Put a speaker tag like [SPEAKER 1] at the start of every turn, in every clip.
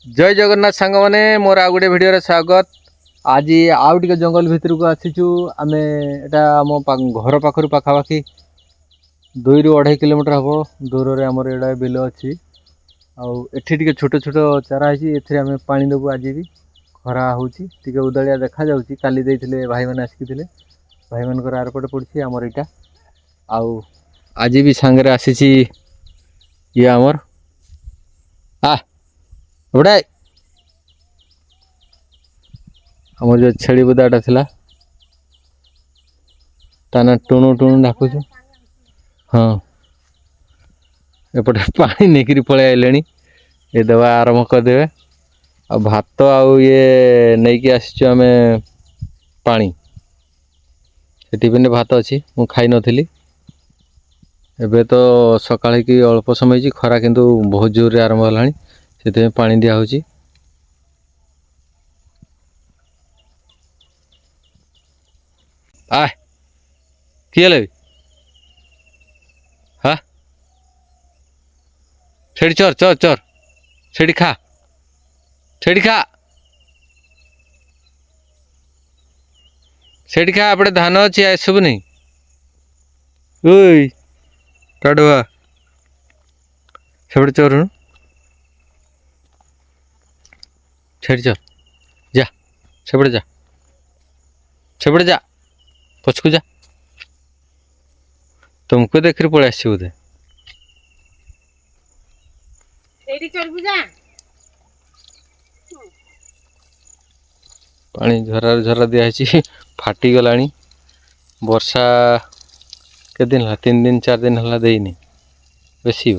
[SPEAKER 1] जय जगन्नाथ सांग मैंने मोर आ गोटे भिडियो स्वागत। आज आउ टे जंगल भितर को आसीचु आम एटा आम घर पाखर पाखापाखि 2 ରୁ 2.5 किलोमीटर हम दूर में आमर एड़ा बिल अच्छी आठी छोट छोट चारा है आम पानी देवु। आज भी खरा होती उदाड़िया देखा जाऊँगी। काली देते भाई मैंने आसिक भाई मान आरपटे पड़ी आमर यहाँ आज भी सांगे आसी ये आमर बड़ा आमर जो छेली बुदाटा थिला ताना टुणु टुणु डाकुच। हाँ एपटे पानी नहीं पलि आइले ये दवा आरंभ करदे। आ भात आउ ये नहीं कि आसीचु आम पानी से टिफिन भात अच्छी मु खाई नथिली। एबे तो सकाळ की अल्प समय खरा किंतु बहुत जोर रे आरंभ होलानी से पानी दिया होची। आय किए ले हाँ सेठी चर चर चर सेठी खा सेठी खा सेठी खा एपटे धान अच्छी आए सब नहीं ओई टाडुआ सेपटे चर सेठी चर जा सेपटे जा सेपटे जा पछकू जा तुमको देख पड़े आस बोधे पानी झरा झरा दिखाई फाटी गला। वर्षा के दिन है 3 दिन 4 दिन है देनी बेसी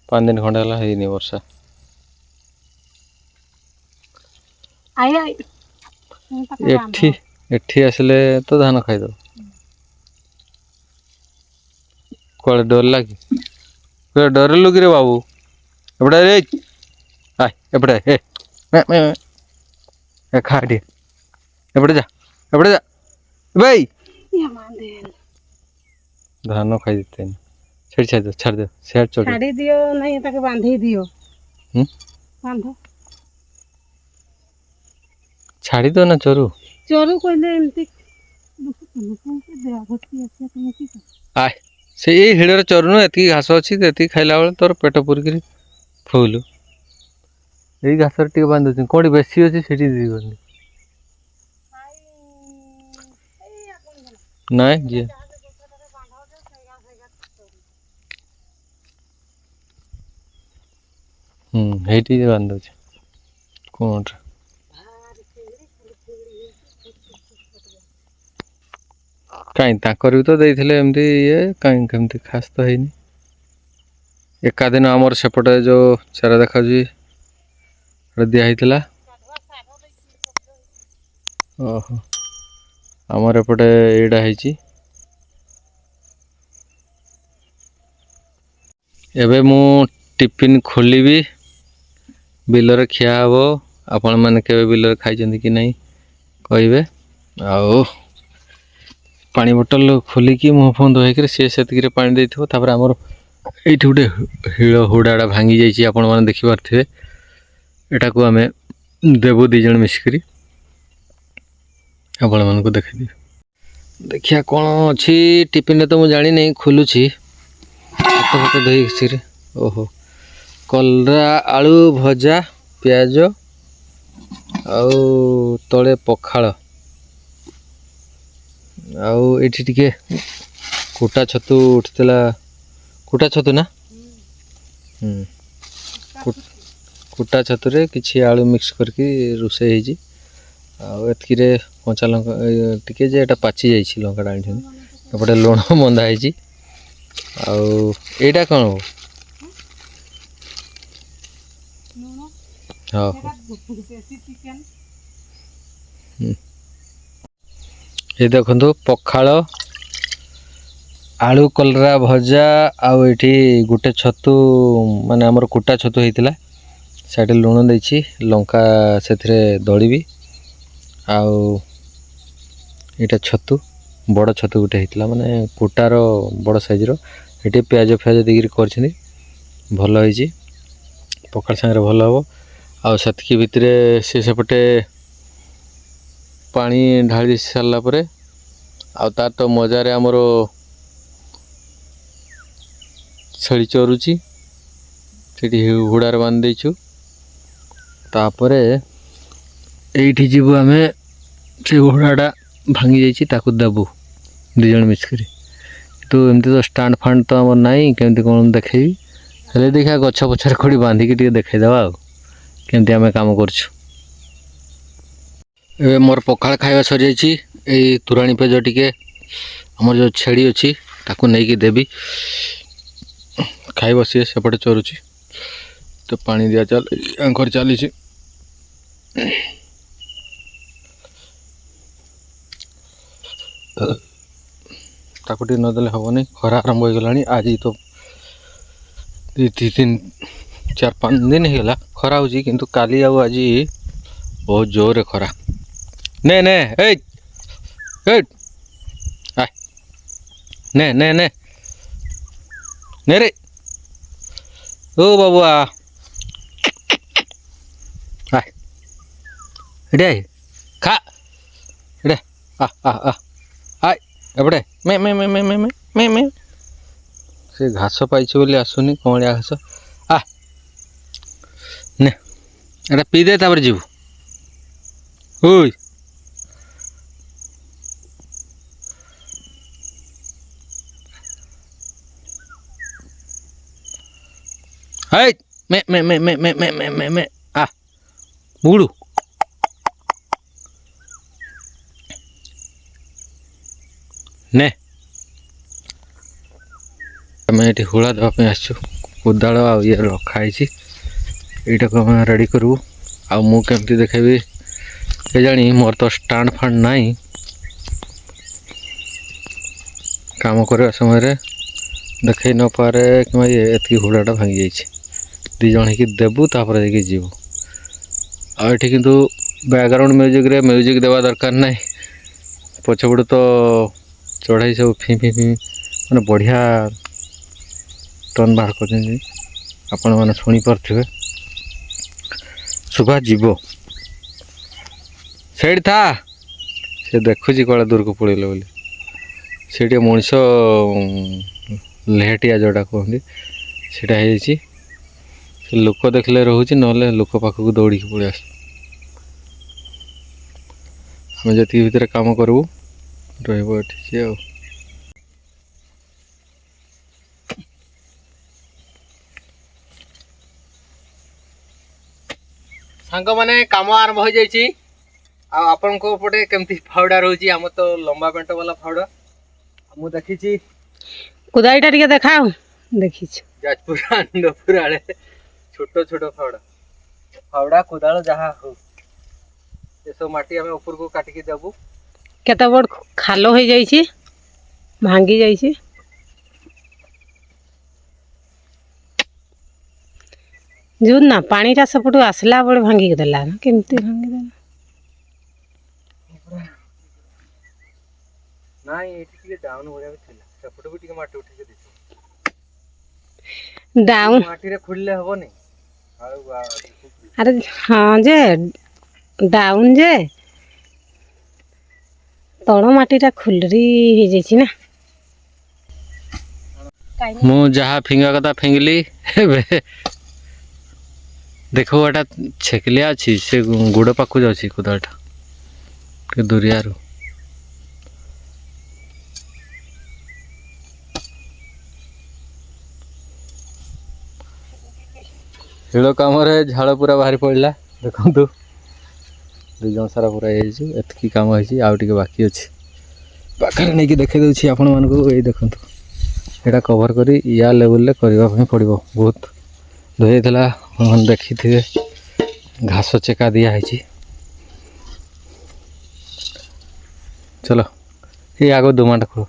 [SPEAKER 1] 5 दिन खंडे है वर्षा। एठी आसले तो धान खाईद कड़े डर लगे डर लुक रे बाबू एपटे एपटे खा टे एपटे जा भाई धान खाई देते छाड़ दे
[SPEAKER 2] छाड़ी दियो नहीं ताके बांधी दियो बांधो
[SPEAKER 1] छाड़ी दो ना चोरू
[SPEAKER 2] चोरू कहले एमती
[SPEAKER 1] आय से हिड़े चरुनु एति घास अच्छी एति खाइला बेले तोर पेट पुरिक फुल यही घास टे बांधु कौटी बेसी अच्छी से नाई जी हेटी बांधु कौन कहीं भी तो देते एमती ये कहीं कमती खास तो है एका दिन आमर सेपटे जो चारा देखा दिखाई ओहो आमर एपटे एड़ा है। एबे मु टिफिन खोली बिलर खिया हम आपण मैंने के बिलर खाई कि नहीं कहे आओ पानी बोतल खोलिकी मुह फुह धोईक सी से पानी देते आमर ये गोटे हिल हुडाड़ा भांगी जाइए आपण मैंने देखिपारे एटा को आम देवु 2 जन मिसिक आपण मान को देख देखिया कौन अच्छी टिफिन तो मुझे जानी नहीं खोलुची हाथ फाथ धोई ओहो कलरा आलू भजा प्याज आउ तले पखाल आउ एठी टिके कुटा छतु उठितला कुटा छतु ना कुटा छतु रे किछि आलू मिक्स करके रोसे होई एतकी कंचा लंका टिके जे एटा पाची जाइछि लंका डाणी एपटे लुण बंधा होई आउ एटा कौन हो हाँ ये देखो पखाल आलू कलरा भजा आउ एठी गोटे छतु माने आमर कुटा छतु होइतिला साइड लुण देछि लंका सेथरे दळीबी आउ एटा छतु बड़ छतु गोटे होइतिला माने कुटार बड़ साइज रो एठी प्याज फ्याज देगिर करछनी भल होइछि ପଖାଳ ସାଙ୍ଗରେ ଭଲ ହେବ। ଆଉ ସେତିକି ଭିତରେ ସେପଟେ ପାଣି ଢାଳି ସାରିଲା ପରେ ଆଉ ତାର ତ ମଜାରେ ଆମର ଛେଳି ଚରୁଛି, ସେଠି ହୁଡ଼ାରେ ବାନ୍ଧି ଦେଇଛୁ। ତାପରେ ଏଇଠି ଯିବୁ ଆମେ, ସେ ହୁଡ଼ାଟା ଭାଙ୍ଗି ଯାଇଛି ତାକୁ ଦେବୁ 2 ଜଣ ମିଶିକରି। ତୁ ଏମିତି ତ ଷ୍ଟାଣ୍ଡ ଫାଣ୍ଡ ତ ଆମର ନାହିଁ, କେମିତି କ'ଣ ଦେଖେଇବି। ହେଲେ ଦେଖିଆ ଗଛ ପଛରେ ଖୋଡ଼ି ବାନ୍ଧିକି ଟିକେ ଦେଖେଇଦେବା ଆଉ କେମିତି ଆମେ କାମ କରୁଛୁ। ଏବେ ମୋର ପଖାଳ ଖାଇବା ସରିଯାଇଛି। ଏଇ ତୋରାଣି ପେଜ ଟିକେ ଆମର ଯେଉଁ ଛେଳି ଅଛି ତାକୁ ନେଇକି ଦେବି, ଖାଇବ ସିଏ ସେପଟେ ଚରୁଛି। ତ ପାଣି ଦିଆ ଆଙ୍କର ଚାଲିଛି। ତାକୁ ଟିକେ ନଦେଲେ ହେବନି, ଖରା ଆରମ୍ଭ ହୋଇଗଲାଣି। ଆଜି ତ 4-5 ଦିନ ହେଇଗଲା ଖରା ହେଉଛି, କିନ୍ତୁ କାଲି ଆଉ ଆଜି ବହୁତ ଜୋରରେ ଖରା। ନେ ଏଇ ନେ ନେ ନେ ନେ ରେ ଓ ବାବୁଆ, ଏଡ଼େ ଖା ଏଡ଼େ ଏପଟେ ମେ ସେ ଘାସ ପାଇଛି ବୋଲି ଆସୁନି, କଅଁଳିଆ ଘାସ। ନେ ଏଇଟା ପିଇଦେ ତାପରେ ଯିବୁ। ଓଇ ହେଇ ମେ ବୁଡ଼ୁ ନେ। ଆମେ ଏଠି ହୁଳା ଦେବା ପାଇଁ ଆସିଛୁ। କୋଦାଳ ଆଉ ଇଏ ରଖା ହେଇଛି, ଏଇଟାକୁ ଆମେ ରେଡ଼ି କରିବୁ। ଆଉ ମୁଁ କେମିତି ଦେଖେଇବି କେଜାଣି, ମୋର ତ ଷ୍ଟାଣ୍ଡ ଫାଣ୍ଡ ନାହିଁ। କାମ କରିବା ସମୟରେ ଦେଖେଇ ନପାରେ କିମ୍ବା ଏତିକି ହୁଡ଼ାଟା ଭାଙ୍ଗି ଯାଇଛି। 2 ଜଣ ହେଇକି ଦେବୁ, ତାପରେ ଯାଇକି ଯିବୁ। ଆଉ ଏଠି କିନ୍ତୁ ବ୍ୟାକଗ୍ରାଉଣ୍ଡ ମ୍ୟୁଜିକ୍ ଦେବା ଦରକାର ନାହିଁ। ପଛପଟୁ ତ ଚଢ଼େଇ ସବୁ ଫିଁ ମାନେ ବଢ଼ିଆ ଟନ୍ ବାହାର କରୁଛନ୍ତି, ଆପଣମାନେ ଶୁଣିପାରୁଥିବେ। ଶୁଭା ଯିବ। ସେଇଠି ଥା, ସେ ଦେଖୁଛି କୁଆଡ଼େ ଦୂରକୁ ପଳେଇଲେ ବୋଲି। ସେ ଟିକେ ମଣିଷ ଲେହେଟିଆ ଯେଉଁଟା କୁହନ୍ତି ସେଇଟା ହେଇଯାଇଛି। ସେ ଲୋକ ଦେଖିଲେ ରହୁଛି, ନହେଲେ ଲୋକ ପାଖକୁ ଦୌଡ଼ିକି ପଳେଇ ଆସୁ। ଆମେ ଯେତିକି ଭିତରେ କାମ କରିବୁ ରହିବ ଏଠିକି। ଆଉ ସାଙ୍ଗମାନେ କାମ ଆରମ୍ଭ ହୋଇଯାଇଛି। ଆଉ ଆପଣଙ୍କ ପଟେ କେମିତି ଫାଉଡ଼ା ରହୁଛି? ଆମର ତ ଲମ୍ବା ପେଣ୍ଟ ବାଲା ଫାଉଡ଼ା। ମୁଁ ଦେଖିଛି
[SPEAKER 2] କୋଦାଳିଟା ଟିକେ ଦେଖାଅ। ଦେଖିଛୁ
[SPEAKER 1] ଯାଜପୁର ଆନନ୍ଦପୁର ଆଡ଼େ ଛୋଟ ଛୋଟ ଫାଉଡ଼ା କୋଦାଳ ଯାହା ହଉ, ଏସବୁ ମାଟି ଆମେ ଉପରକୁ କାଟିକି ଦେବୁ।
[SPEAKER 2] କେତେ ବଡ଼ ଖାଲ ହେଇଯାଇଛି, ଭାଙ୍ଗି ଯାଇଛି। ଯୋଉ ନା ପାଣିଟା ସେପଟୁ ଆସିଲା ବେଳେ ଭାଙ୍ଗିକି ଦେଲା ନା, କେମିତି ଭାଙ୍ଗିଦେଲା?
[SPEAKER 1] ନାଇଁ ଏଠି ଟିକେ ଡାଉନ ଭଳିଆ ବି ଥିଲା, ସେପଟୁ ବି ଟିକେ ମାଟି ଉଠେଇକି ଦେଇଥିବ।
[SPEAKER 2] ଡାଉନ
[SPEAKER 1] ମାଟିରେ ଖୋଳିଲେ ହବନି।
[SPEAKER 2] ଆରେ ହଁ ଯେ ଡାଉନ ଯେ ତଳ ମାଟିଟା ଖୁଲରି ହେଇଯାଇଛି ନା।
[SPEAKER 1] ମୁଁ ଯାହା ଫିଙ୍ଗା କଥା ଫିଙ୍ଗିଲି। ଏବେ ଦେଖ ଏଟା ଛେକିଲିଆ ଅଛି, ସେ ଗୋଡ଼ ପାଖକୁ ଯାଉଛି କୋଦାଳଟା ଟିକେ ଦୁରିଆରୁ। ହିଳ କାମରେ ଝାଳ ପୁରା ବାହାରି ପଡ଼ିଲା। ଦେଖନ୍ତୁ 2 ଜଣ ସାରା ପୁରା ହେଇଯାଇଛି। ଏତିକି କାମ ହେଇଛି, ଆଉ ଟିକେ ବାକି ଅଛି। ପାଖରେ ନେଇକି ଦେଖେଇ ଦେଉଛି ଆପଣମାନଙ୍କୁ। ଏଇ ଦେଖନ୍ତୁ, ଏଇଟା କଭର୍ କରି ୟା ଲେବୁଲରେ କରିବା ପାଇଁ ପଡ଼ିବ। ବହୁତ ଧୋଇଥିଲା, ଦେଖିଥିବେ ଘାସ ଚେକା ଦିଆହେଇଛି। ଚଲ ଏଇ ଆଗ ଦୋମାଟା ଖୋଳ,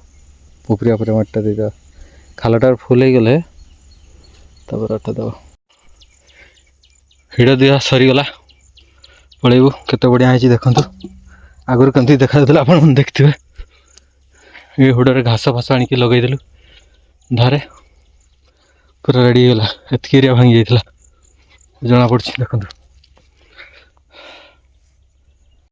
[SPEAKER 1] ଉପରିଆ ମାଟିଟା ଦେଇଦେବା। ଖାଲଟାର ଫୁଲ୍ ହେଇଗଲେ ତାପରେ ଅଟା ଦେବା। ହିଡ଼ ଦିଆ ସରିଗଲା, ପଳେଇବୁ। କେତେ ବଢ଼ିଆ ହେଇଛି ଦେଖନ୍ତୁ। ଆଗରୁ କେମିତି ଦେଖାଯାଉଥିଲା ଆପଣମାନେ ଦେଖିଥିବେ। ଏ ହୁଡ଼ରେ ଘାସ ଫାସ ଆଣିକି ଲଗେଇଦେଲୁ, ଧାରେ ପୁରା ରେଡ଼ି ହେଇଗଲା। ଏତିକି ଏରିଆ ଭାଙ୍ଗି ଯାଇଥିଲା। ଜଣା ପଡୁଛି ଦେଖନ୍ତୁ।